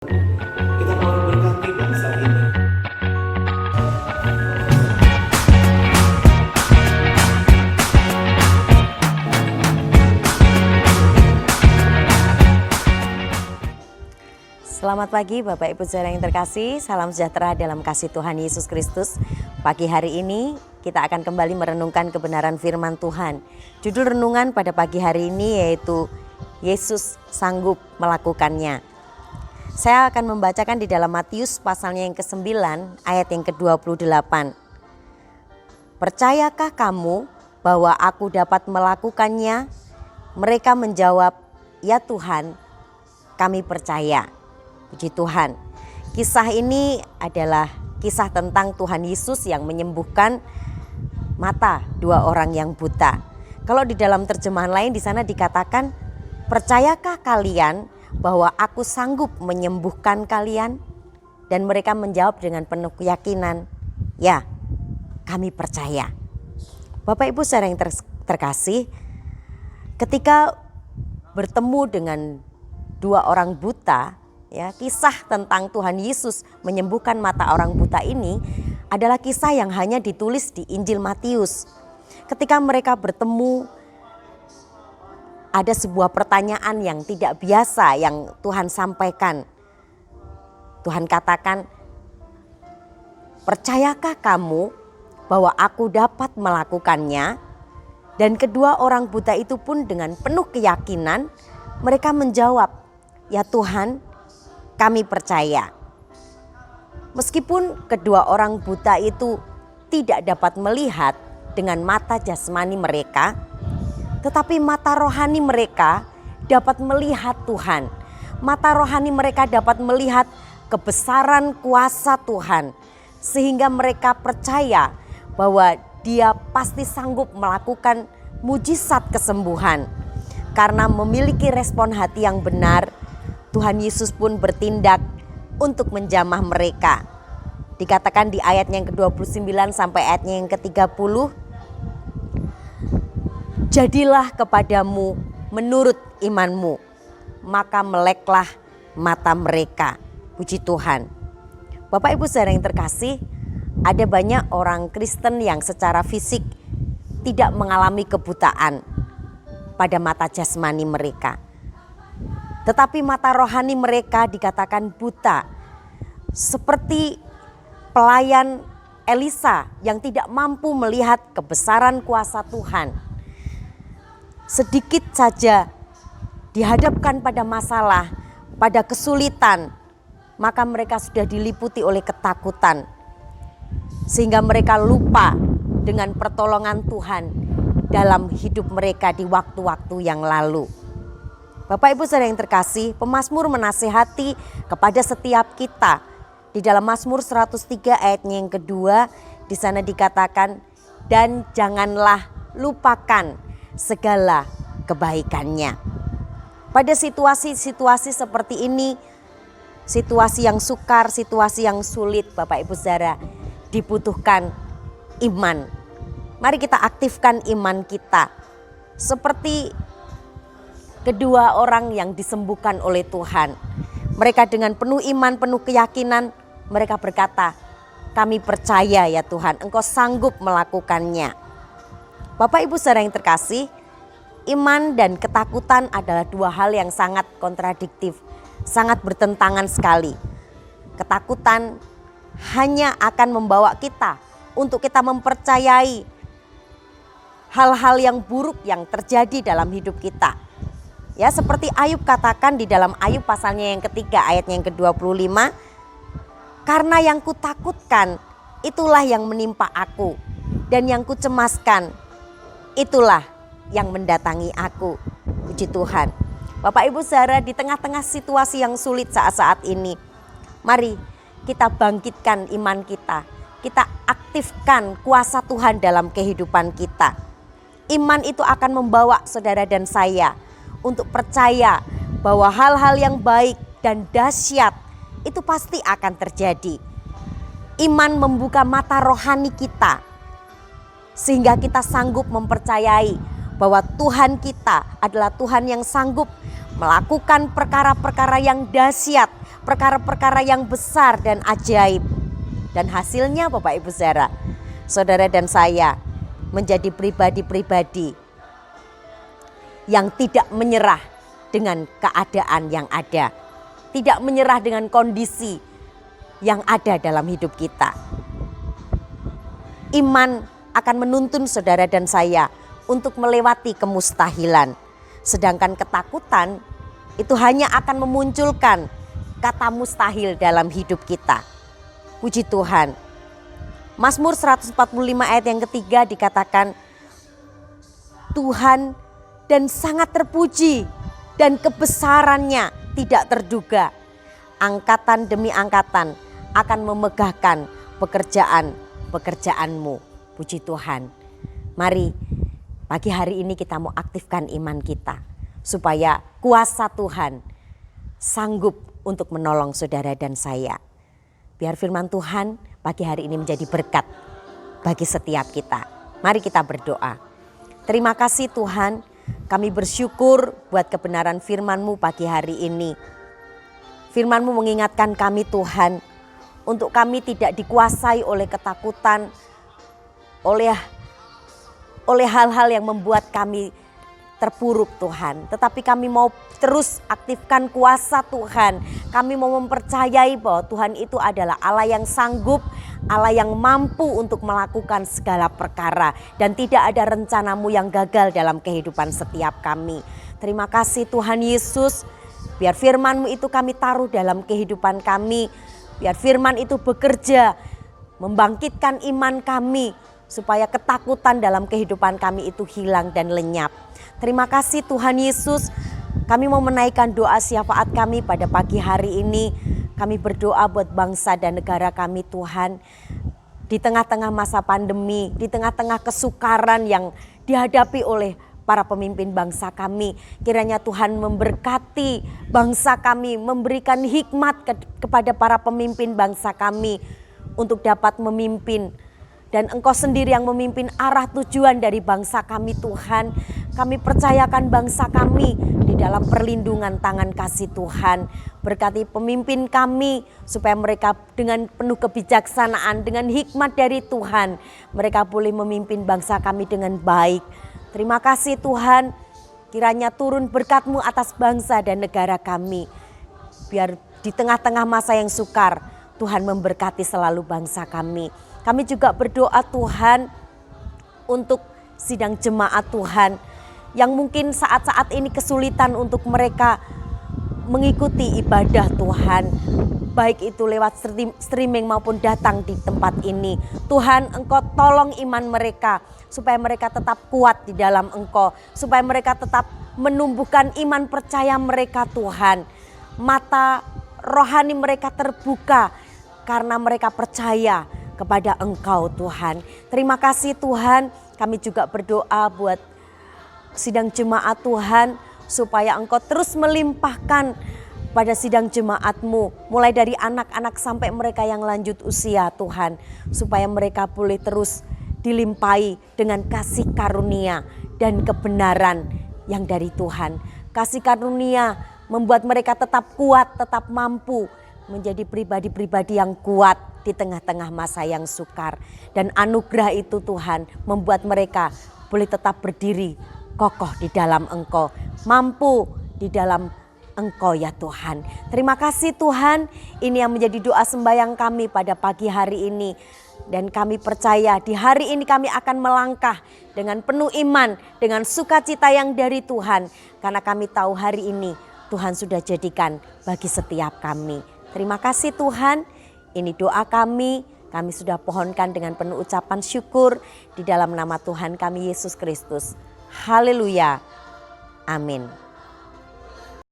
Kita mau memberkati bangsa ini. Selamat pagi Bapak Ibu Saudara yang terkasih, salam sejahtera dalam kasih Tuhan Yesus Kristus. Pagi hari ini kita akan kembali merenungkan kebenaran firman Tuhan. Judul renungan pada pagi hari ini yaitu Yesus sanggup melakukannya. Saya akan membacakan di dalam Matius pasalnya yang ke-9 ayat yang ke-28. Percayakah kamu bahwa aku dapat melakukannya? Mereka menjawab, ya Tuhan, kami percaya. Puji Tuhan. Kisah ini adalah kisah tentang Tuhan Yesus yang menyembuhkan mata dua orang yang buta. Kalau di dalam terjemahan lain di sana dikatakan, percayakah kalian bahwa aku sanggup menyembuhkan kalian? Dan mereka menjawab dengan penuh keyakinan, ya, kami percaya. Bapak Ibu saudara yang terkasih, ketika bertemu dengan dua orang buta, ya, kisah tentang Tuhan Yesus menyembuhkan mata orang buta ini adalah kisah yang hanya ditulis di Injil Matius. Ketika mereka bertemu, ada sebuah pertanyaan yang tidak biasa yang Tuhan sampaikan. Tuhan katakan, percayakah kamu bahwa aku dapat melakukannya? Dan kedua orang buta itu pun dengan penuh keyakinan mereka menjawab, ya Tuhan, kami percaya. Meskipun kedua orang buta itu tidak dapat melihat dengan mata jasmani mereka, tetapi mata rohani mereka dapat melihat Tuhan. Mata rohani mereka dapat melihat kebesaran kuasa Tuhan, sehingga mereka percaya bahwa Dia pasti sanggup melakukan mujizat kesembuhan. Karena memiliki respon hati yang benar, Tuhan Yesus pun bertindak untuk menjamah mereka. Dikatakan di ayatnya yang ke-29 sampai ayatnya yang ke-30. Jadilah kepadamu menurut imanmu, maka meleklah mata mereka. Puji Tuhan. Bapak Ibu saudara yang terkasih, ada banyak orang Kristen yang secara fisik tidak mengalami kebutaan pada mata jasmani mereka. Tetapi mata rohani mereka dikatakan buta. Seperti pelayan Elisa yang tidak mampu melihat kebesaran kuasa Tuhan. Sedikit saja dihadapkan pada masalah, pada kesulitan, maka mereka sudah diliputi oleh ketakutan. Sehingga mereka lupa dengan pertolongan Tuhan dalam hidup mereka di waktu-waktu yang lalu. Bapak Ibu saudara yang terkasih, pemazmur menasihati kepada setiap kita. Di dalam Mazmur 103 ayatnya yang kedua, di sana dikatakan, dan janganlah lupakan segala kebaikannya. Pada situasi-situasi seperti ini, situasi yang sukar, situasi yang sulit, Bapak Ibu saudara, dibutuhkan iman. Mari kita aktifkan iman kita. Seperti kedua orang yang disembuhkan oleh Tuhan. Mereka dengan penuh iman, penuh keyakinan, mereka berkata, kami percaya ya Tuhan, Engkau sanggup melakukannya. Bapak Ibu saudara yang terkasih, iman dan ketakutan adalah dua hal yang sangat kontradiktif, sangat bertentangan sekali. Ketakutan hanya akan membawa kita untuk kita mempercayai hal-hal yang buruk yang terjadi dalam hidup kita. Ya, seperti Ayub katakan di dalam Ayub pasalnya yang ketiga ayatnya yang ke-25. Karena yang kutakutkan itulah yang menimpa aku, dan yang kucemaskan itulah yang mendatangi aku. Puji Tuhan. Bapak Ibu saudara, di tengah-tengah situasi yang sulit saat-saat ini, mari kita bangkitkan iman kita. Kita aktifkan kuasa Tuhan dalam kehidupan kita. Iman itu akan membawa saudara dan saya untuk percaya bahwa hal-hal yang baik dan dahsyat itu pasti akan terjadi. Iman membuka mata rohani kita sehingga kita sanggup mempercayai bahwa Tuhan kita adalah Tuhan yang sanggup melakukan perkara-perkara yang dahsyat, perkara-perkara yang besar dan ajaib. Dan hasilnya Bapak Ibu Saudara, saudara dan saya menjadi pribadi-pribadi yang tidak menyerah dengan keadaan yang ada. Tidak menyerah dengan kondisi yang ada dalam hidup kita. Iman akan menuntun saudara dan saya untuk melewati kemustahilan. Sedangkan ketakutan itu hanya akan memunculkan kata mustahil dalam hidup kita. Puji Tuhan. Mazmur 145 ayat yang ketiga dikatakan, Tuhan dan sangat terpuji dan kebesarannya tidak terduga. Angkatan demi angkatan akan memegahkan pekerjaan-pekerjaanmu. Puji Tuhan. Mari pagi hari ini kita mau aktifkan iman kita, supaya kuasa Tuhan sanggup untuk menolong saudara dan saya. Biar firman Tuhan pagi hari ini menjadi berkat bagi setiap kita. Mari kita berdoa. Terima kasih Tuhan, kami bersyukur buat kebenaran firman-Mu pagi hari ini. Firman-Mu mengingatkan kami Tuhan, untuk kami tidak dikuasai oleh ketakutan, oleh hal-hal yang membuat kami terpuruk Tuhan. Tetapi kami mau terus aktifkan kuasa Tuhan. Kami mau mempercayai bahwa Tuhan itu adalah Allah yang sanggup, Allah yang mampu untuk melakukan segala perkara. Dan tidak ada rencana-Mu yang gagal dalam kehidupan setiap kami. Terima kasih Tuhan Yesus. Biar firman-Mu itu kami taruh dalam kehidupan kami. Biar firman itu bekerja, membangkitkan iman kami, supaya ketakutan dalam kehidupan kami itu hilang dan lenyap. Terima kasih Tuhan Yesus. Kami mau menaikkan doa syafaat kami pada pagi hari ini. Kami berdoa buat bangsa dan negara kami Tuhan. Di tengah-tengah masa pandemi, di tengah-tengah kesukaran yang dihadapi oleh para pemimpin bangsa kami. Kiranya Tuhan memberkati bangsa kami, memberikan hikmat kepada para pemimpin bangsa kami untuk dapat memimpin. Dan Engkau sendiri yang memimpin arah tujuan dari bangsa kami Tuhan. Kami percayakan bangsa kami di dalam perlindungan tangan kasih Tuhan. Berkati pemimpin kami supaya mereka dengan penuh kebijaksanaan, dengan hikmat dari Tuhan, mereka boleh memimpin bangsa kami dengan baik. Terima kasih Tuhan, kiranya turun berkat-Mu atas bangsa dan negara kami. Biar di tengah-tengah masa yang sukar, Tuhan memberkati selalu bangsa kami. Kami juga berdoa Tuhan untuk sidang jemaat Tuhan yang mungkin saat-saat ini kesulitan untuk mereka mengikuti ibadah Tuhan. Baik itu lewat streaming maupun datang di tempat ini. Tuhan, Engkau tolong iman mereka supaya mereka tetap kuat di dalam Engkau. Supaya mereka tetap menumbuhkan iman percaya mereka Tuhan. Mata rohani mereka terbuka karena mereka percaya kepada Engkau Tuhan. Terima kasih Tuhan, kami juga berdoa buat sidang jemaat Tuhan, supaya Engkau terus melimpahkan pada sidang jemaat-Mu, mulai dari anak-anak sampai mereka yang lanjut usia Tuhan, supaya mereka boleh terus dilimpahi dengan kasih karunia dan kebenaran yang dari Tuhan. Kasih karunia membuat mereka tetap kuat, tetap mampu menjadi pribadi-pribadi yang kuat di tengah-tengah masa yang sukar. Dan anugerah itu Tuhan membuat mereka boleh tetap berdiri kokoh di dalam Engkau, mampu di dalam Engkau ya Tuhan. Terima kasih Tuhan, ini yang menjadi doa sembahyang kami pada pagi hari ini. Dan kami percaya di hari ini kami akan melangkah dengan penuh iman, dengan sukacita yang dari Tuhan. Karena kami tahu hari ini Tuhan sudah jadikan bagi setiap kami. Terima kasih Tuhan, ini doa kami sudah pohonkan dengan penuh ucapan syukur di dalam nama Tuhan kami Yesus Kristus. Haleluya, amin.